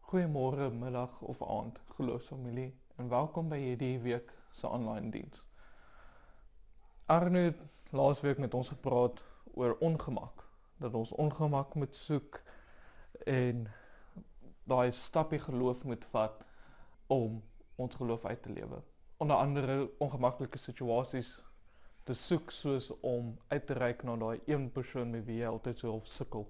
Goeiemôre, middag of aand, geloofsfamilie, en welkom by hierdie week se online diens. Arno het laasweek met ons gepraat oor ongemak, dat ons ongemak moet soek en daai stappie geloof moet vat om ons geloof uit te lewe. Onder andere ongemaklike situasies te soek, soos om uit te reik na daai een persoon met wie jy altyd so sukkel.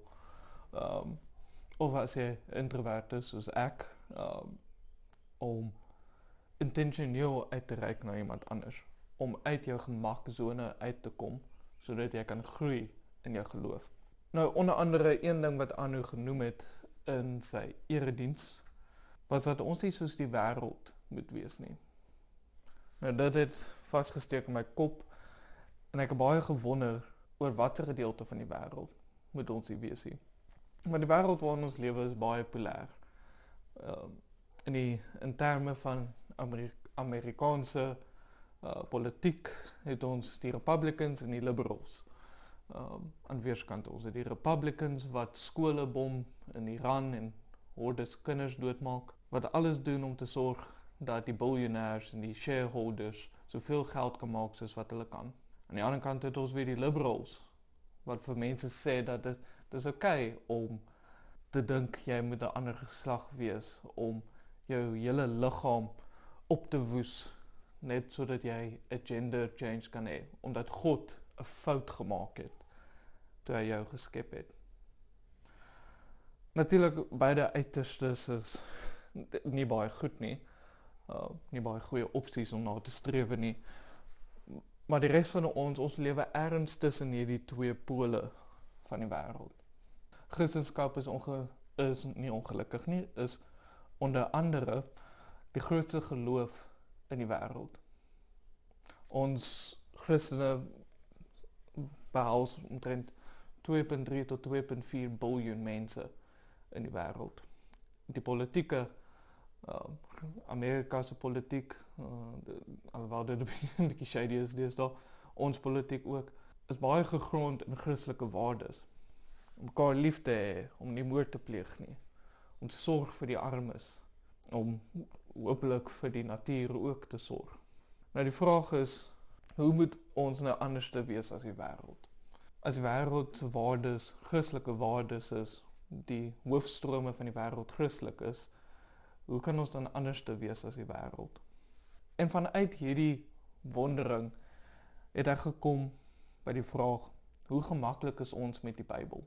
Of as jy introvert is soos ek, om intentioneel uit te reik na iemand anders, om uit jou gemakzone uit te kom, sodat jy kan groei in jou geloof. Nou, onder andere, een ding wat Anu genoem het in sy erediens, was dat ons nie soos die wêreld moet wees nie. Nou, dit het vasgesteek in my kop, en ek het baie gewonder oor watter gedeelte van die wêreld moet ons nie wees nie. Maar die wêreld waarin ons lewe is baie populêr. In terme van Amerikaanse politiek het ons die Republicans en die Liberals. Aan weerskante ons het die Republicans wat skole bom in Iran en hordes kinders doodmaak, wat alles doen om te sorg dat die biljoenairs en die shareholders soveel geld kan maak soos wat hulle kan. Aan die ander kant het ons weer die Liberals, wat vir mense sê dat dit is okay om te dink jy moet 'n ander geslag wees, om jou hele liggaam op te woes, net sodat jy 'n gender change kan hê, omdat God 'n fout gemaak het toe hy jou geskep het. Natuurlik, beide uiterstes is nie baie goed nie, nie baie goeie opsies om na te streef nie, maar die res van ons lewe ergens tussen hierdie twee pole van die wêreld. Christendom is nie ongelukkig nie, is onder andere die grootste geloof in die wêreld. Ons Christene behels omtrent 2.3 tot 2.4 biljoen mense in die wêreld. Die politieke, Amerikaanse politiek, alhoewel dit 'n bietjie shady is deesdae, ons politiek ook, is baie gegrond in Christelike waardes. Om mekaar lief te hê, om nie moord te pleeg nie, om te sorg vir die armes, om hopelik vir die natuur ook te sorg. Nou die vraag is, hoe moet ons nou anders te wees as die wêreld? As die wêreld se waardes, Christelike waardes is, die hoofstrome van die wêreld Christelik is, hoe kan ons dan anders te wees as die wêreld? En vanuit hierdie wondering het ek gekom by die vraag, hoe gemaklik is ons met die Bybel?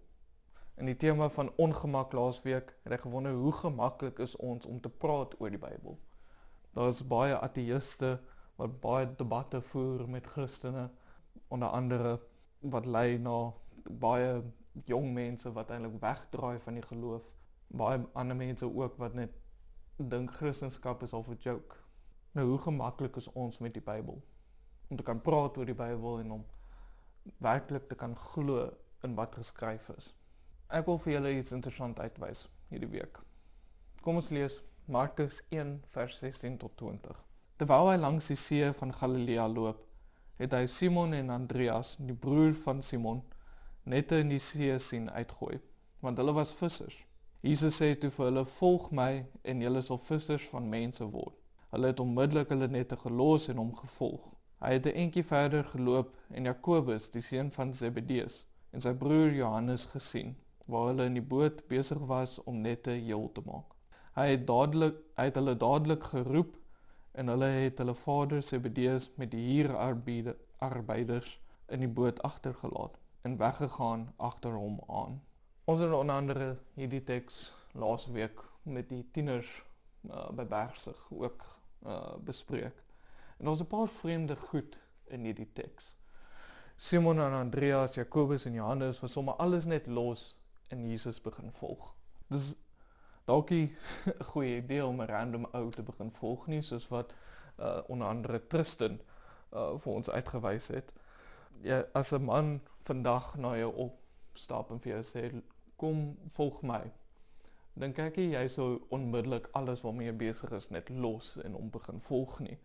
In die tema van ongemak laasweek het ek gewonder, hoe gemaklik is ons om te praat oor die Bybel? Daar is baie ateïste wat baie debatte voer met Christene, onder andere wat lei na baie jong mense wat eintlik wegdraai van die geloof. Baie ander mense ook wat net dink Christendom is al 'n joke. Nou, hoe gemaklik is ons met die Bybel? Om te kan praat oor die Bybel en om werklik te kan glo in wat geskryf is. Ek wil vir julle iets interessant uitwys hierdie week. Kom ons lees Markus 1 vers 16 tot 20. Terwyl hy langs die see van Galilea loop, het hy Simon en Andreas, die broer van Simon, nette in die see sien uitgooi, want hulle was vissers. Jesus sê toe vir hulle, volg my en julle sal vissers van mense word. Hulle het onmiddellik hulle nette gelos en hom gevolg. Hy het 'n entjie verder geloop en Jakobus, die seun van Zebedeus, en sy broer Johannes gesien, waar hulle in die boot besig was om nette heel te maak. Hy het hulle dadelik geroep en hulle het hulle vader Zebedeus met die huurarbeiders in die boot agtergelaat en weggegaan agter hom aan. Ons het onder andere hierdie teks laasweek met die tieners by Bergsig ook bespreek. En daar's 'n paar vreemde goed in hierdie teks. Simon en Andreas, Jakobus en Johannes was sommer alles net los en Jesus begin volg. Dis dalk nie 'n goeie idee om 'n random ou te begin volg nie, soos wat onder andere Tristan vir ons uitgewys het. Ja, as 'n man vandag na jou opstap en vir jou sê, kom volg my, dan kyk jy sou onmiddellik alles waarmee jy besig is net los en om begin volg nie.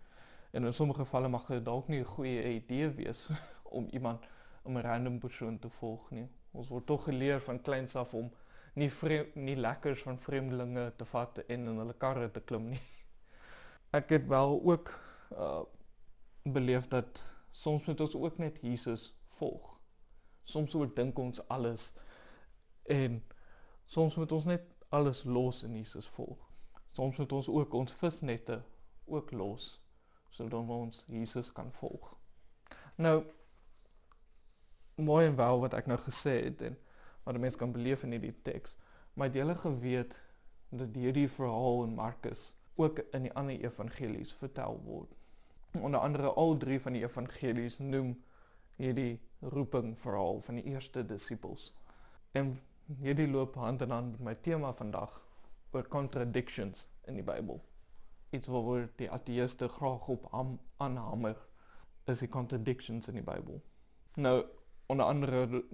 En in sommige gevalle mag dit dalk nie 'n goeie idee wees om 'n random persoon te volg nie. Ons word tog geleer van kleins af om nie lekkers van vreemdelinge te vat en in hulle karre te klim nie. Ek het wel ook beleef dat soms moet ons ook net Jesus volg. Soms oordink ons alles en soms moet ons net alles los en Jesus volg. Soms moet ons ook ons visnette ook los, sodat ons Jesus kan volg. Nou, mooi en wel wat ek nou gesê het en wat die mens kan beleef in die teks, maar het julle geweet dat hierdie verhaal in Markus ook in die ander evangelies vertel word. Onder andere al 3 van die evangelies noem hierdie roeping verhaal van die eerste disippels. En hierdie loop hand in hand met my tema vandag oor contradictions in die Bybel. Iets waar die ateïste graag op aanhamer is die contradictions in die Bybel. Nou, onder andere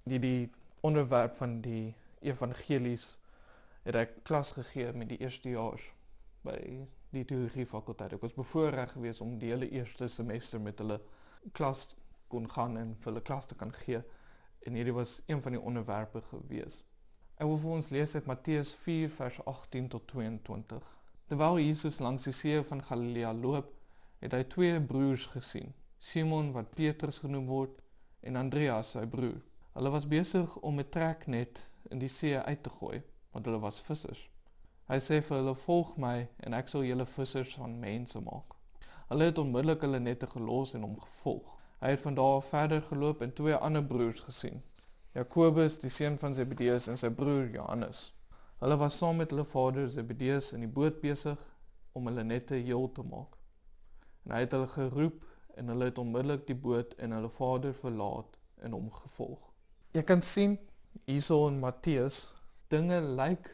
die onderwerp van die evangelies het ek klas gegee met die eerstejaars by die teologiefakulteit. Ek was bevoorreg geweest om die hele eerste semester met hulle klas kon gaan en vir hulle klas te kan gee. En hierdie was een van die onderwerpe gewees. Ek wil vir ons lees uit Matteus 4 vers 18 tot 22. Terwyl Jesus langs die see van Galilea loop, het hy 2 broers gesien. Simon wat Petrus genoem word en Andreas sy broer. Hulle was besig om 'n treknet in die see uit te gooi, want hulle was vissers. Hy sê vir hulle, volg my en ek sal julle vissers van mense maak. Hulle het onmiddellik hulle nette gelos en hom gevolg. Hy het van daar af verder geloop en 2 ander broers gesien. Jakobus, die seun van Zebedeus en sy broer Johannes. Hulle was saam met hulle vader Zebedeus in die boot besig om hulle nette heel te maak. En hy het hulle geroep en hulle het onmiddellik die boot en hulle vader verlaat en hom gevolg. Jy kan sien, hierso in Matteus, dinge lyk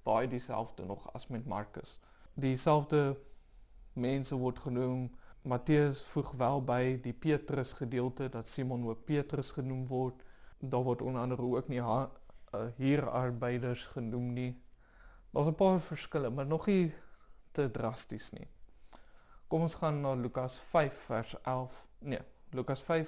baie dieselfde nog as met Markus. Dieselfde mense word genoem. Matteus voeg wel by die Petrus gedeelte, dat Simon ook Petrus genoem word. Daar word onder andere ook nie huurarbeiders genoem nie. Daar's 'n paar verskille, maar nog nie te drasties nie. Kom ons gaan na Lukas 5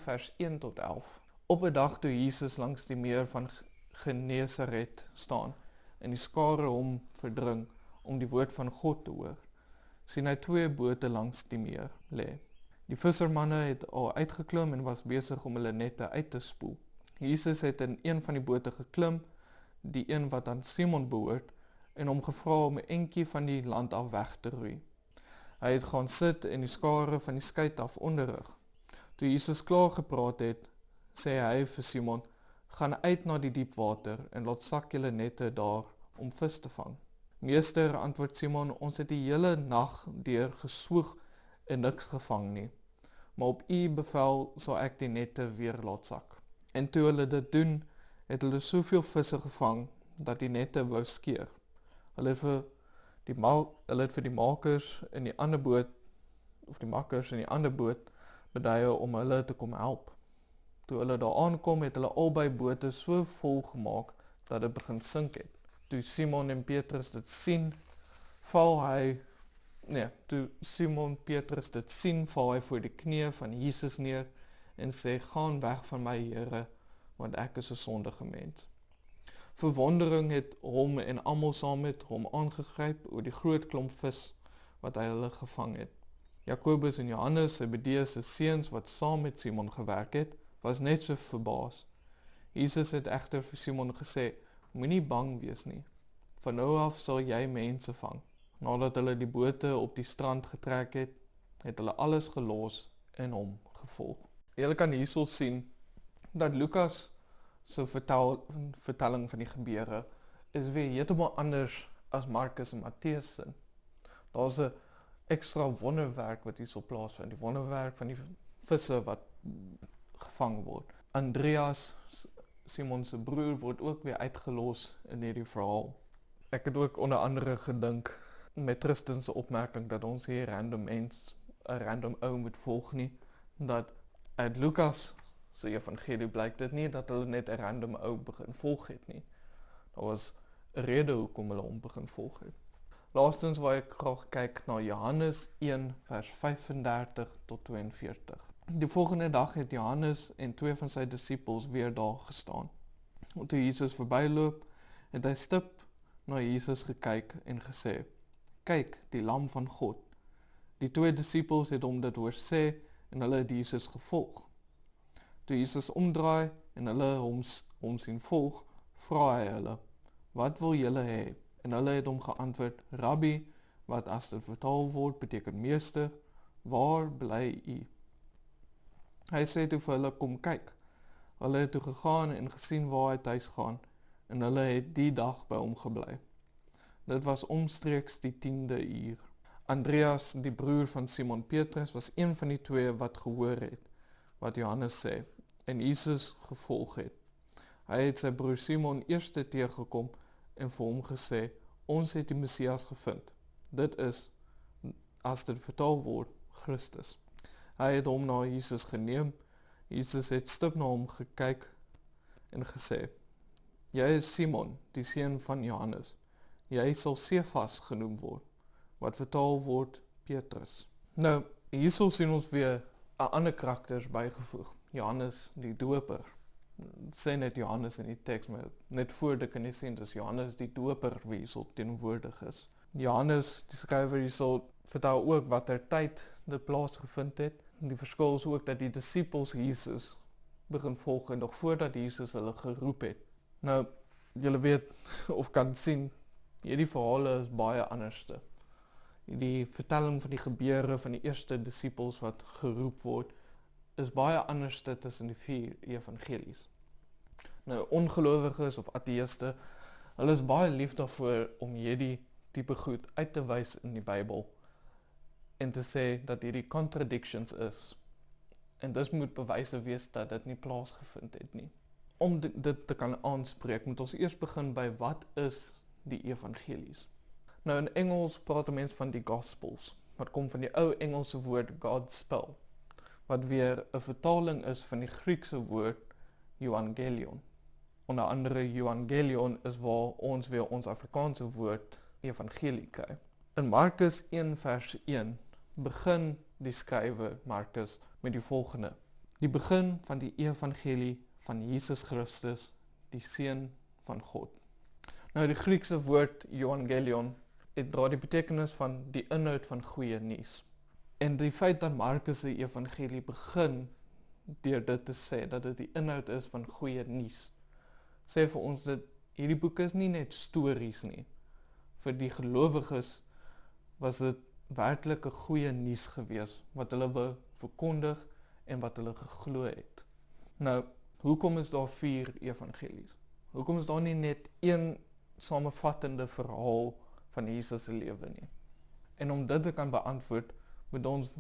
vers 1 tot 11. Op 'n dag toe Jesus langs die meer van Genesaret staan en die skare hom verdring om die woord van God te hoor, sien hy 2 bote langs die meer lê. Die vissermanne het al uitgeklim en was besig om hulle nette uit te spoel. Jesus het in een van die bote geklim, die een wat aan Simon behoort, en hom gevra om 'n entjie van die land af weg te roei. Hy het gaan sit en die skare van die skei af onderrig. Toe Jesus klaar gepraat het, sê hy vir Simon, gaan uit na die diep water en laat sak julle nette daar om vis te vang. Meester, antwoord Simon, ons het die hele nag deur geswoeg en niks gevang nie. Maar op u bevel sal ek die nette weer laat sak. En toe hulle dit doen, het hulle soveel visse gevang, dat die nette wou skeur. Hulle het vir die makers in die ander boot, beduie om hulle te kom help. Toe hulle daar aankom, het hulle albei bote so vol gemaak, dat dit begin sink het. Toe Simon Petrus dit sien, val hy voor die knieë van Jesus neer en sê, gaan weg van my Here, want ek is 'n sondige mens. Verwondering het hom en almal saam met hom aangegryp oor die groot klomp vis wat hy hulle gevang het. Jakobus en Johannes, Zebedeus se seuns wat saam met Simon gewerk het, was net so verbaas. Jesus het egter vir Simon gesê, moenie bang wees nie. Van nou af sal jy mense vang. Nadat hulle die bote op die strand getrek het, het hulle alles gelos en hom gevolg. Julle kan hierso sien dat Lukas se vertelling van die gebeure is weer heeltemal anders as Markus en Matteus se. Daar's 'n ekstra wonderwerk wat hierso plaasvind, die wonderwerk van die visse wat gevang word. Andreas, Simon se broer, word ook weer uitgelos in hierdie verhaal. Ek het ook onder andere gedink met Tristan se opmerking dat ons hier 'n random ou moet volg nie, dat uit Lukas se evangelie blyk dit nie dat hulle net 'n random ou begin volg het nie. Daar was 'n rede hoekom hulle hom begin volg het. Laastens wou ek graag kyk na Johannes 1 vers 35 tot 42. Die volgende dag het Johannes en 2 van sy disippels weer daar gestaan. Toe Jesus verbyloop, het hy stip na Jesus gekyk en gesê, kyk, die lam van God. Die 2 disippels het hom dit hoor sê en hulle het Jesus gevolg. Toe Jesus omdraai en hulle hom sien volg, vra hy hulle, wat wil julle hê? En hulle het hom geantwoord, Rabbi, wat as dit vertaal word, beteken meester, waar bly u? Hy sê toe vir hulle, kom kyk. Hulle het toe gegaan en gesien waar hy tuis gaan, en hulle het die dag by hom gebly. Dit was omstreeks die 10de uur. Andreas, die broer van Simon Petrus, was een van die 2 wat gehoor het, wat Johannes sê, en Jesus gevolg het. Hy het sy broer Simon eers teëgekom en vir hom gesê, ons het die Messias gevind. Dit is, as dit vertaal word, Christus. Hy het hom na Jesus geneem. Jesus het stip na hom gekyk en gesê, jy is Simon, die seun van Johannes. Jy sal Sefas genoem word, wat vertaal word Petrus. Nou, hierso sien ons weer 'n ander karakter bygevoeg. Johannes die doper. Sê net Johannes in die teks, maar net voor dit kan jy sien, dis Johannes die doper wie hierso teenwoordig is. Johannes, die skrywer hierso, vertel ook wat tyd dit plaasgevind het. Die verskil is ook dat die disippels Jesus begin volg nog voordat Jesus hulle geroep het. Nou, julle weet of kan sien, hierdie verhale is baie anderste. Die vertelling van die gebeure van die eerste disippels wat geroep word, is baie anderste tussen die 4 evangelies. Nou, ongelowiges of ateïste, hulle is baie lief daarvoor om hierdie tipe goed uit te wys in die Bybel en te sê dat hierdie contradictions is. En dis moet bewyse wees dat dit nie plaasgevind het nie. Om dit te kan aanspreek, moet ons eers begin by wat is die evangelies. Nou in Engels praat mense van die Gospels, wat kom van die ou Engelse woord Godspell, wat weer 'n vertaling is van die Griekse woord Evangelion. Onder andere Evangelion is waar ons weer ons Afrikaanse woord evangelie kry. In Markus 1 vers 1 begin die skrywer Markus met die volgende. Die begin van die evangelie van Jesus Christus, die seun van God. Nou die Griekse woord Evangelion het dra die betekenis van die inhoud van goeie nuus. En die feit dat Markus se evangelie begin deur dit te sê dat dit die inhoud is van goeie nuus, sê vir ons dat hierdie boek is nie net stories nie. Vir die gelowiges was dit werklik 'n goeie nuus gewees wat hulle wou verkondig en wat hulle geglo het. Nou, hoekom is daar 4 evangelies? Hoekom is daar nie net een samevattende verhaal van Jesus se lewe nie? En om dit te kan beantwoord, moet ons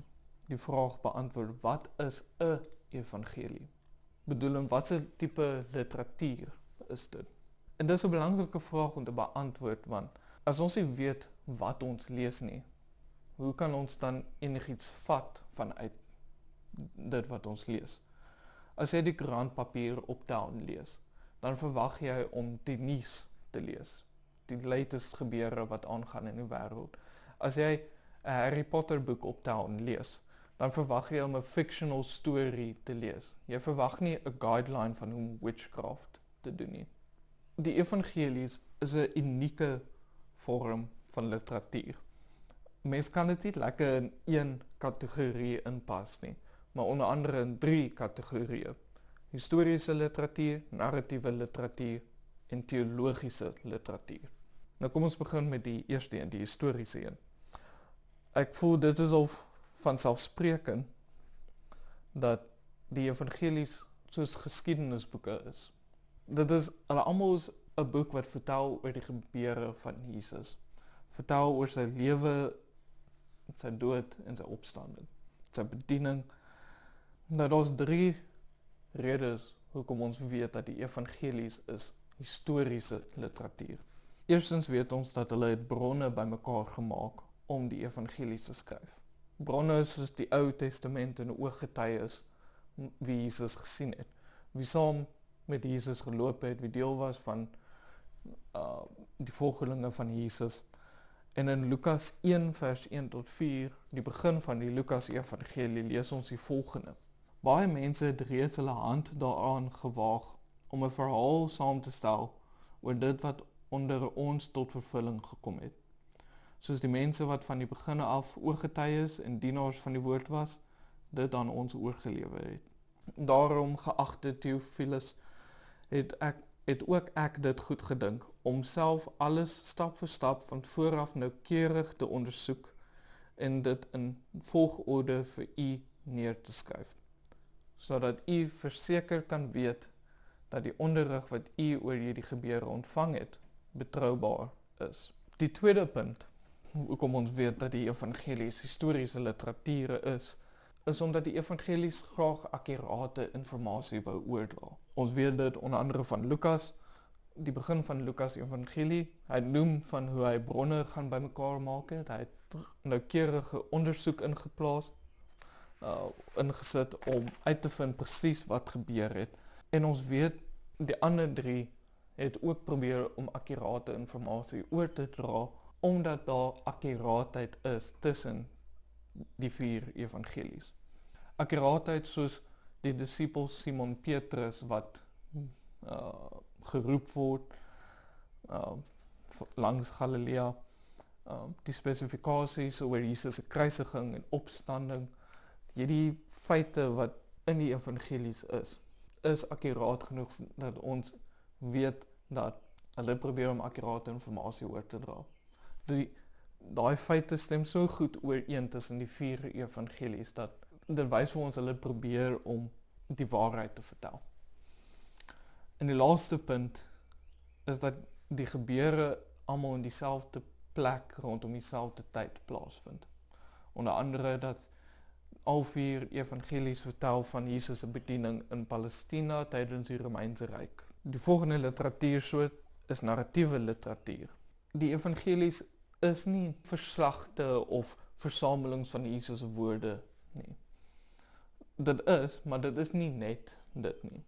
die vraag beantwoord, wat is 'n evangelie? Bedoel, watse tipe literatuur is dit? En dis 'n belangrike vraag om te beantwoord, want as ons nie weet wat ons lees nie, hoe kan ons dan enigiets vat vanuit dit wat ons lees? As jy die koerantpapier optel en lees, dan verwag jy om die nuus te lees, die latest gebeure wat aangaan in die wêreld. As jy 'n Harry Potter boek optel en lees, dan verwag jy om 'n fictional story te lees. Jy verwag nie 'n guideline van hoe witchcraft te doen nie. Die evangelies is 'n unieke vorm van literatuur. Mens kan dit nie lekker in een kategorie inpas nie, maar onder andere in 3 kategorieë. Historiese literatuur, narratiewe literatuur en teologiese literatuur. Nou kom ons begin met die eerste een, die historiese een. Ek voel dit is al vanselfsprekend dat die evangelies soos geskiedenisboeke is. Dit is, hulle almal is 'n boek wat vertel oor die gebeure van Jesus. Vertel oor sy lewe, sy dood en sy opstanding, sy bediening. Nou daar's 3 redes hoekom ons weet dat die evangelies is historiese literatuur. Eerstens weet ons dat hulle het bronne bymekaar gemaak om die evangelies te skryf. Bronne soos die Ou Testament en ooggetuies wie Jesus gesien het, wie saam met Jesus geloop het, wie deel was van die volgelinge van Jesus. En in Lukas 1 vers 1 tot 4, die begin van die Lukas evangelie, lees ons die volgende. Baie mense het reeds hulle hand daaraan gewaag om 'n verhaal saam te stel oor dit wat onder ons tot vervulling gekom het. Soos die mense wat van die begin af oorgetuies en dienaars van die woord was, dit aan ons oorgelewer het. Daarom, geagte Theophilus, het ook ek dit goed gedink, om self alles stap vir stap van vooraf noukeurig te ondersoek en dit in volgorde vir u neer te skryf, sodat u verseker kan weet dat die onderrig wat u oor hierdie gebeure ontvang het, betroubaar is. Die tweede punt, hoekom ons weet dat die evangelies historiese literatuur is omdat die evangelies graag akkurate informasie wou oordra. Ons weet dit onder andere van Lukas, die begin van Lukas evangelie. Hy noem van hoe hy bronne gaan bymekaar maak het. Hy het noukeurige ondersoek ingesit om uit te vind presies wat gebeur het. En ons weet die ander drie het ook probeer om akkurate informasie oor te dra, omdat daar akkuraatheid is tussen die 4 evangelies. Akkuraatheid soos die disipels Simon Petrus wat geroep word langs Galilea, die spesifikasies oor Jesus se kruisiging en opstanding, hierdie feite wat in die evangelies is akkuraat genoeg dat ons weet dat hulle probeer om akkurate informasie oor te dra. Daai feite stem so goed ooreen tussen die 4 evangelies dat dit wys vir ons hulle probeer om die waarheid te vertel. En die laaste punt is dat die gebeure almal in dieselfde plek rondom dieselfde tyd plaasvind. Onder andere dat al 4 evangelies vertel van Jesus se bediening in Palestina tydens die Romeinse Ryk. Die volgende literatuursoort is narratiewe literatuur. Die evangelies is nie verslagte of versamelings van Jesus se woorde nie. Dit is, maar dit is nie net dit nie.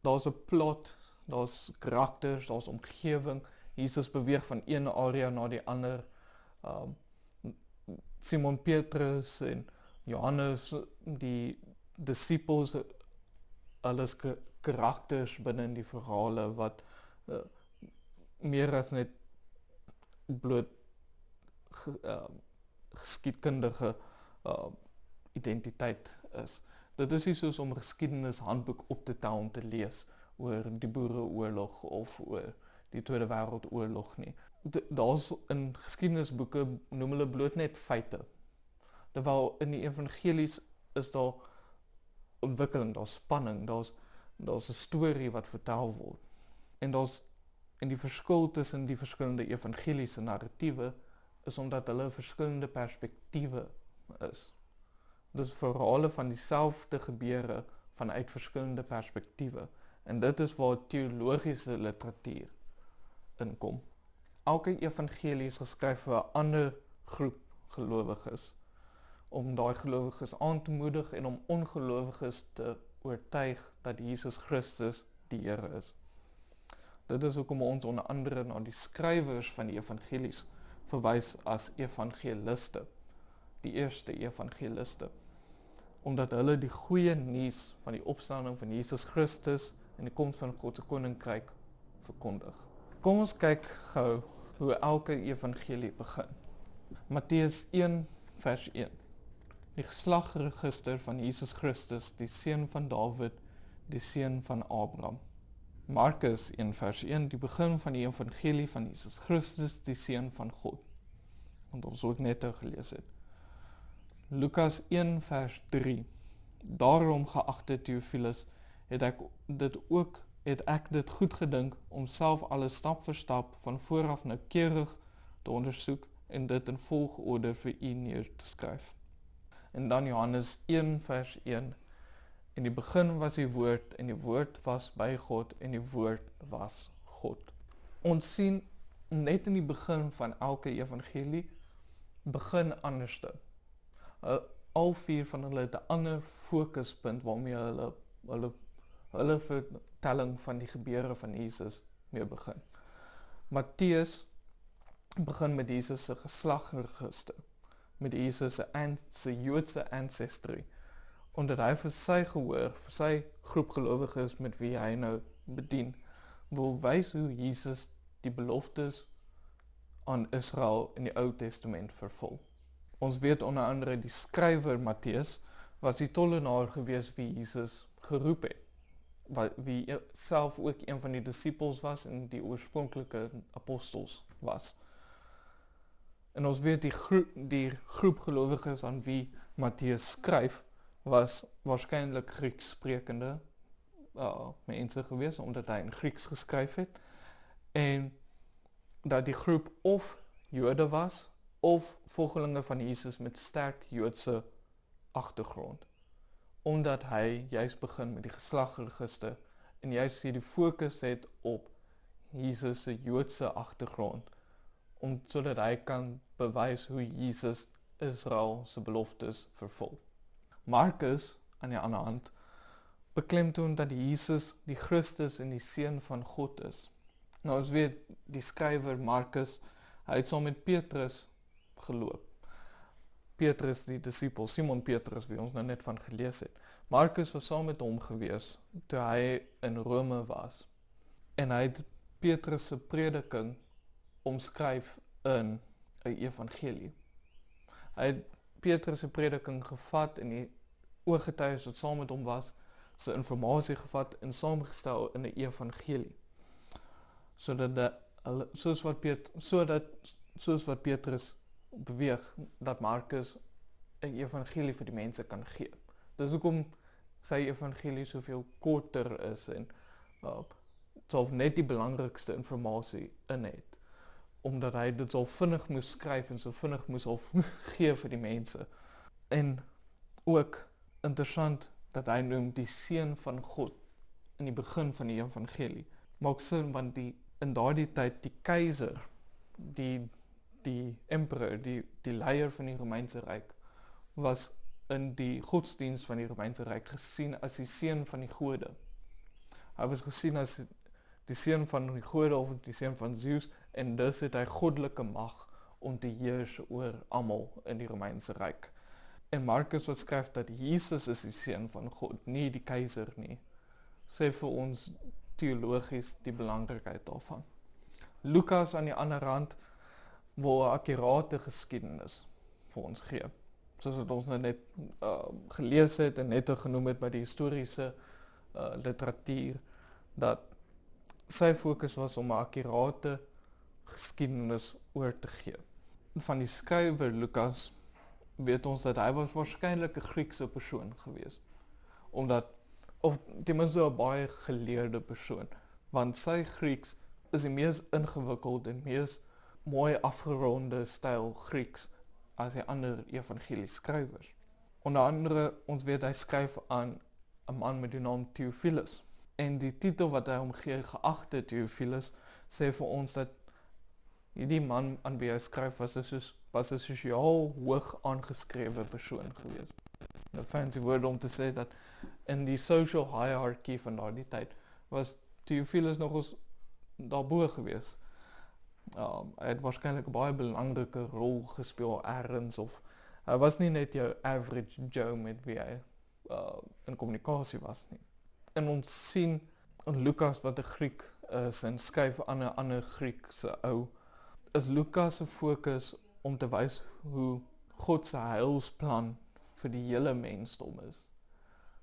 Daar's 'n plot, daar's karakters, daar's omgewing. Jesus beweeg van een area na die ander. Simon Petrus en Johannes, die disipels, alles karakters binne in die verhale wat meer as net bloot geskiedkundige identiteit is. Dit is nie soos om 'n geskiedenishandboek op te tel om te lees oor die Boereoorlog of oor die Tweede Wêreldoorlog nie. Daar's in geskiedenisboeke noem hulle bloot net feite. Terwyl in die evangelies is daar ontwikkeling, daar's spanning, daar's 'n storie wat vertel word. En die verskil tussen die verskillende evangeliese narratiewe is omdat hulle verskillende perspektiewe is. Dis verhale van dieselfde gebeure vanuit verskillende perspektiewe. En dit is waar teologiese literatuur inkom. Elke evangelie is geskryf vir 'n ander groep gelowiges, om daai gelowiges aan te moedig en om ongelowiges te oortuig dat Jesus Christus die Here is. Dit is hoekom ons onder andere na die skrywers van die evangelies verwys as evangeliste, die eerste evangeliste, omdat hulle die goeie nuus van die opstanding van Jesus Christus en die koms van God se koninkryk verkondig. Kom ons kyk gou hoe elke evangelie begin. Matteus 1 vers 1. Die geslagregister van Jesus Christus, die seun van Dawid, die seun van Abraham. Markus 1 vers 1, die begin van die evangelie van Jesus Christus, die seun van God. Want ons ook net gelees het. Lukas 1 vers 3. Daarom, geagte Theophilus, het ek dit goed gedink om self alles stap vir stap van vooraf noukeurig te ondersoek en dit in volgorde vir u neer te skryf. En dan Johannes 1 vers 1. In die begin was die woord en die woord was by God en die woord was God. Ons sien net in die begin van elke evangelie begin anderste. Al 4 van hulle het 'n ander fokuspunt waarmee hulle vertelling van die gebeure van Jesus mee begin. Matteus begin met Jesus se geslagregister, met Jesus se Joodse ancestry, omdat hy vir sy gehoor, vir sy groep gelowiges met wie hy nou bedien, wil wys hoe Jesus die beloftes aan Israel in die Ou Testament vervul. Ons weet onder andere die skrywer Matteus was die tollenaar gewees wie Jesus geroep het, wie self ook een van die disippels was en die oorspronklike apostels was. En ons weet die groep gelowiges aan wie Matteus skryf, was waarskynlik Grieks sprekende mense gewees, omdat hy in Grieks geskryf het, en dat die groep of Jode was, of volgelinge van Jesus met sterk Joodse agtergrond, omdat hy juist begin met die geslagregister, en juist hier die fokus het op Jesus se Joodse agtergrond, sodat hy kan bewys hoe Jesus Israel se beloftes vervul. Markus, aan die ander hand, beklemtoon dat Jesus die Christus en die Seun van God is. Nou ons weet, die skrywer Markus, hy het saam met Petrus geloop. Petrus die disipel, Simon Petrus, wie ons nou net van gelees het. Markus was saam met hom gewees, toe hy in Rome was. En hy het Petrus se prediking omskryf in 'n evangelie. Hy het Petrus se prediking gevat en die ooggetuies wat saam met hom was, sy informasie gevat en saamgestel in 'n evangelie. Soos wat Petrus beweeg, dat Markus 'n evangelie vir die mense kan gee. Dis hoekom sy evangelie soveel korter is en sal net die belangrikste informasie in het, omdat hy dit so vinnig moes skryf en so vinnig moes gee vir die mense. En ook interessant dat hy noem die Seun van God in die begin van die evangelie. Maak sin, want in daardie tyd die keiser, die emperor, die leier van die Romeinse Ryk, was in die godsdienst van die Romeinse Ryk gesien as die seun van die gode. Hy was gesien as die seun van die gode of die seun van Zeus, en dus het hy goddelike mag om te heers oor almal in die Romeinse Ryk. En Markus wat skryf dat Jesus is die seun van God, nie die keiser nie, sê vir ons teologies die belangrikheid daarvan. Lukas aan die ander hand wil 'n akkurate geskiedenis vir ons gee. Soos wat ons nou net gelees het en net genoem het by die historiese literatuur, dat sy fokus was om 'n akkurate geskiedenis oor te gee. Van die skrywer Lukas weet ons dat hy was waarskynlik 'n Griekse persoon gewees. Of ten minste 'n baie geleerde persoon, want sy Grieks is die mees ingewikkeld en mees mooi afgeronde styl Grieks as die ander evangelieskrywers. Onder andere, ons weet hy skryf aan 'n man met die naam Theophilus. En die titel wat hy hom gee, geagte Theophilus, sê vir ons dat hierdie man aan wie hy skryf was 'n sosiaal hoog aangeskrewe persoon gewees. 'n fancy woord om te sê dat in die social hierarchy van daardie tyd was Theophilus nog eens daarbo gewees. Hy het waarskynlik 'n baie belangrike rol gespeel ergens, of hy was nie net jou average Joe met wie hy in kommunikasie was nie. En ons sien in Lukas wat 'n Griek is en skryf aan 'n ander Griekse ou, is Lukas se fokus om te wys hoe God se heilsplan vir die hele mensdom is.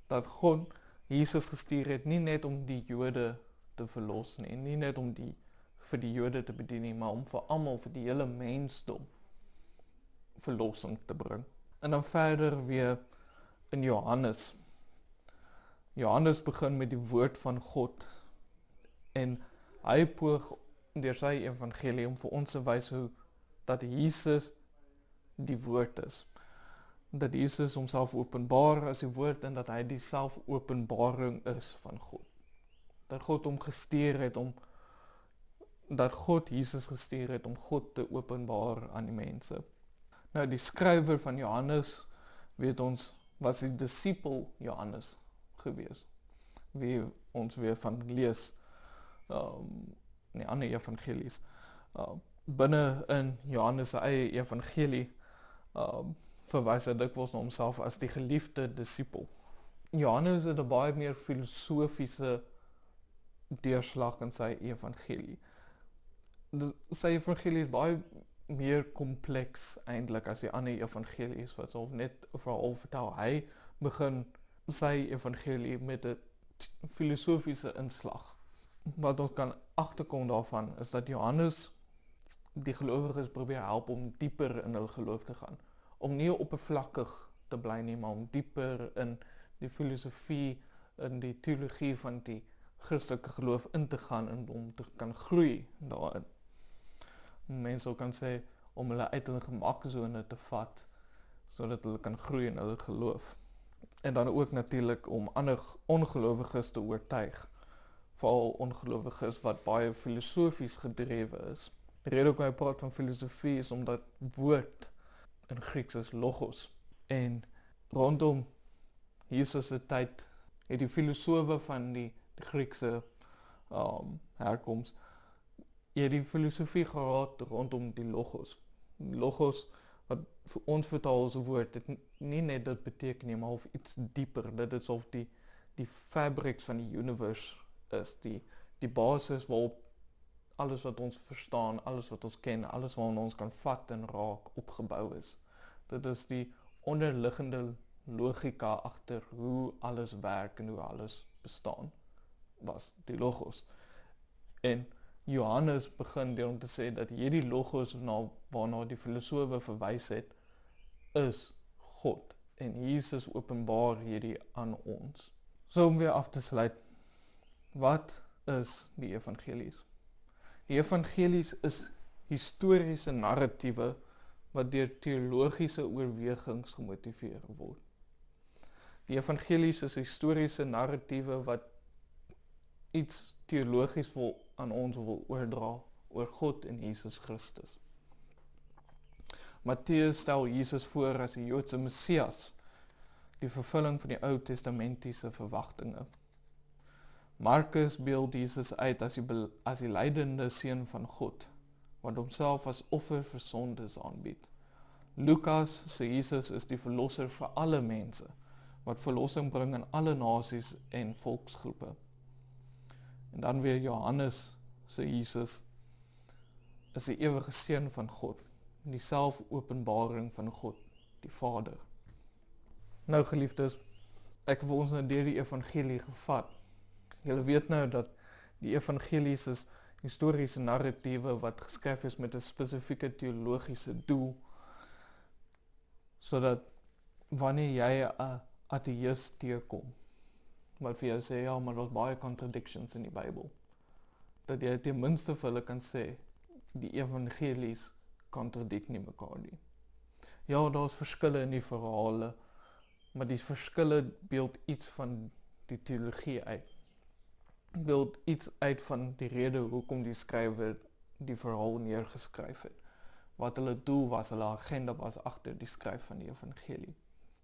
Dat God Jesus gestuur het nie net om die Jode te verlos nie, nie net om vir die Jode te bedien nie, maar om vir almal, vir die hele mensdom verlossing te bring. En dan verder weer in Johannes. Johannes begin met die woord van God en hy poog deur sy evangelie om vir ons te wys hoe dat Jesus die woord is. Dat Jesus homself openbaar as die woord en dat hy die selfopenbaring is van God. Dat God hom gestuur het dat God Jesus gestuur het om God te openbaar aan die mense. Nou die skrywer van Johannes, weet ons, was die disipel Johannes gewees, wie ons weer van lees in die ander evangelies. Binne in Johannes se eie evangelie verwys hy dikwels na homself as die geliefde disipel Johannes het 'n baie meer filosofiese deurslag in sy evangelie. Sy evangelie is baie meer kompleks eintlik as die ander evangelies wat sal net veral vertel. Hy begin sy evangelie met 'n filosofiese inslag. Wat ons kan agterkom daarvan is dat Johannes die gelowiges probeer help om dieper in hul geloof te gaan. Om nie oppervlakkig te bly nie, maar om dieper in die filosofie, in die teologie van die Christelike geloof in te gaan en om te kan groei daarin. Mense kan sê om hulle uit hulle gemaksone te vat, sodat hulle kan groei in hulle geloof. En dan ook natuurlik om ander ongelowiges te oortuig, veral ongelowiges wat baie filosofies gedrewe is. Die rede hoekom ek praat van filosofie is omdat woord in Grieks is logos. En rondom Jesus se tyd het die filosowe van die Griekse herkoms die filosofie gehad rondom die logos. Die logos wat vir ons vertaal as 'n woord, dit nie net dit beteken nie, maar of iets dieper, dit is of die fabrics van die universe is, die basis waarop alles wat ons verstaan, alles wat ons ken, alles wat ons kan vat en raak opgebou is. Dit is die onderliggende logika agter hoe alles werk en hoe alles bestaan, was die logos. En Johannes begin deur om te sê dat hierdie logos waarna die filosowe verwys het, is God. En Jesus openbaar hierdie aan ons. So om weer af te sluit, wat is die evangelies? Die evangelies is historiese narratiewe wat deur teologiese oorwegings gemotiveer word. Die evangelies is historiese narratiewe wat iets teologies aan ons wil oordra oor God en Jesus Christus. Matteus stel Jesus voor as die Joodse Messias, die vervulling van die Ou Testamentiese verwagtinge. Markus beeld Jesus uit as die lydende seun van God, wat homself as offer vir sondes aanbied. Lukas sê Jesus is die verlosser vir alle mense, wat verlossing bring aan alle nasies en volksgroepe. En dan weer Johannes sê Jesus is die ewige seun van God, die selfopenbaring van God, die Vader. Nou geliefdes, ek wil ons nou deur die evangelie gevat. Julle weet nou dat die evangelies is historiese narratiewe wat geskryf is met 'n spesifieke teologiese doel, sodat wanneer jy 'n ateïst teekom, wat vir jou sê, ja, maar daar's baie contradictions in die Bybel, dat jy ten minste vir hulle kan sê, die evangelies kontradik nie mekaar nie. Ja, daar's verskille in die verhale, maar die verskille beeld iets van die teologie uit. Beeld iets uit van die rede hoekom die skrywer die verhaal neergeskryf het. Wat hulle doel was, hulle agenda was agter die skryf van die evangelie.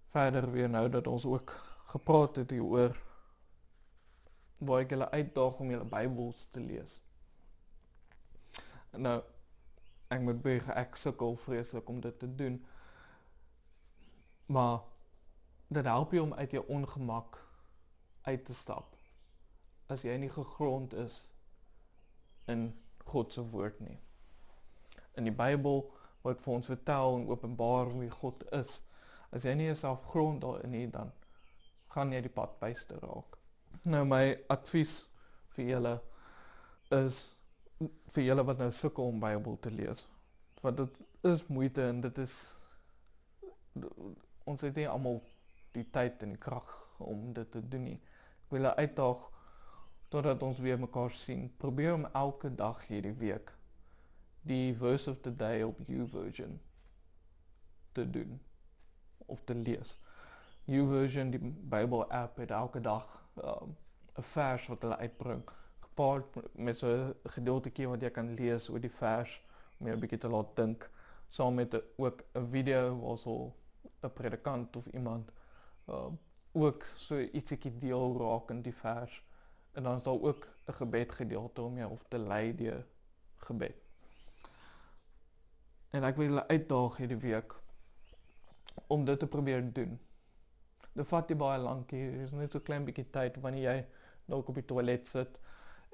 Verder weer nou dat ons ook gepraat het hieroor, waar ek julle uitdaag om julle Bybels te lees. Nou, ek moet bieg, ek sukkel vreeslik om dit te doen, maar dit help jy om uit jou ongemak uit te stap, as jy nie gegrond is in God se woord nie. In die Bybel word vir ons vertel en openbaar wie God is. As jy nie jouself grond daarin nie, dan gaan jy die pad byste raak. Nou my advies vir julle is, vir julle wat nou sukkel om Bybel te lees, want dit is moeite en dit is, ons het nie almal die tyd en die krag om dit te doen nie. Ek wil julle uitdaag, totdat ons weer mekaar sien, probeer om elke dag hierdie week die verse of the day op YouVersion te doen, of te lees. YouVersion, die Bible app, het elke dag 'n vers wat hulle uitbring, gepaard met so 'n gedeeltetjie wat jy kan lees oor die vers, om jou 'n bietjie te laat dink, saam met ook 'n video waar so 'n predikant of iemand ook so ietsiekie deel raak in die vers, en dan is daar ook 'n gebed gedeelte om jou te lei deur gebed. En ek wil julle uitdaag hierdie week om dit te probeer doen. Dit vat nie baie lank hier. Dit is net so 'n klein bietjie tyd wanneer jy dalk op die toilet sit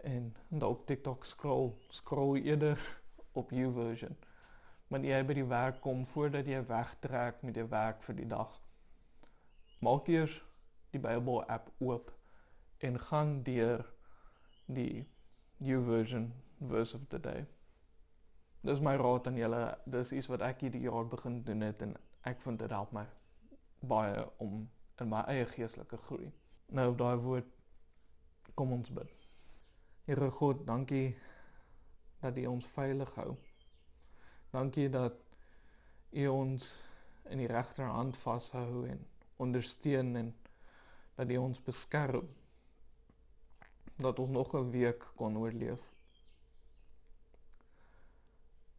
en dalk TikTok scroll eerder op YouVersion. Wanneer jy by die werk kom, voordat jy wegtrek met jou werk vir die dag, maak eers die Bybel app oop en gaan deur die YouVersion verse of the day. Dis my raad aan julle. Dis iets wat ek hierdie jaar begin doen het en ek vind dit help my baie om in my eie geestelike groei. Nou op daai woord, kom ons bid. Here God, dankie dat U ons veilig hou. Dankie dat U ons in die regterhand vashou en ondersteun en dat U ons beskerm. Dat ons nog 'n week kon oorleef.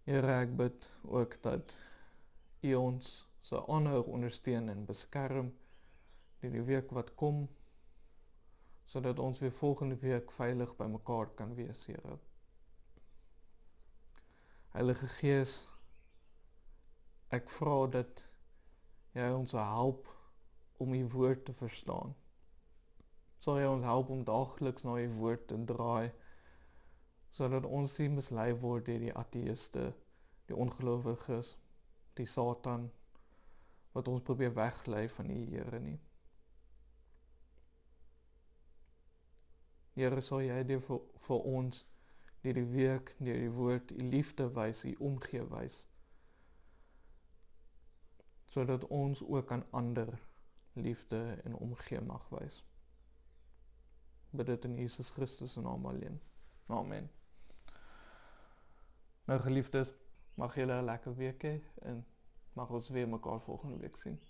Here, ek bid ook dat U ons sal aanhou ondersteun en beskerm in die week wat kom, sodat ons weer volgende week veilig by mekaar kan wees, Here. Heilige Gees, ek vra dat Jy ons sal help om U woord te verstaan. Sal Jy ons help om daagliks na U woord te draai, sodat ons nie mislei word deur die ateïste, die ongelowiges, die Satan, wat ons probeer weglei van die Here nie. Here, sal Jy deur vir ons deur die week, deur die woord, U liefde wys, U omgee wys, sodat ons ook aan ander liefde en omgee mag wys. Bid dit in Jesus Christus se naam alleen. Amen. Nou geliefdes, mag julle 'n lekker week hê en mag ons weer mekaar volgende week sien.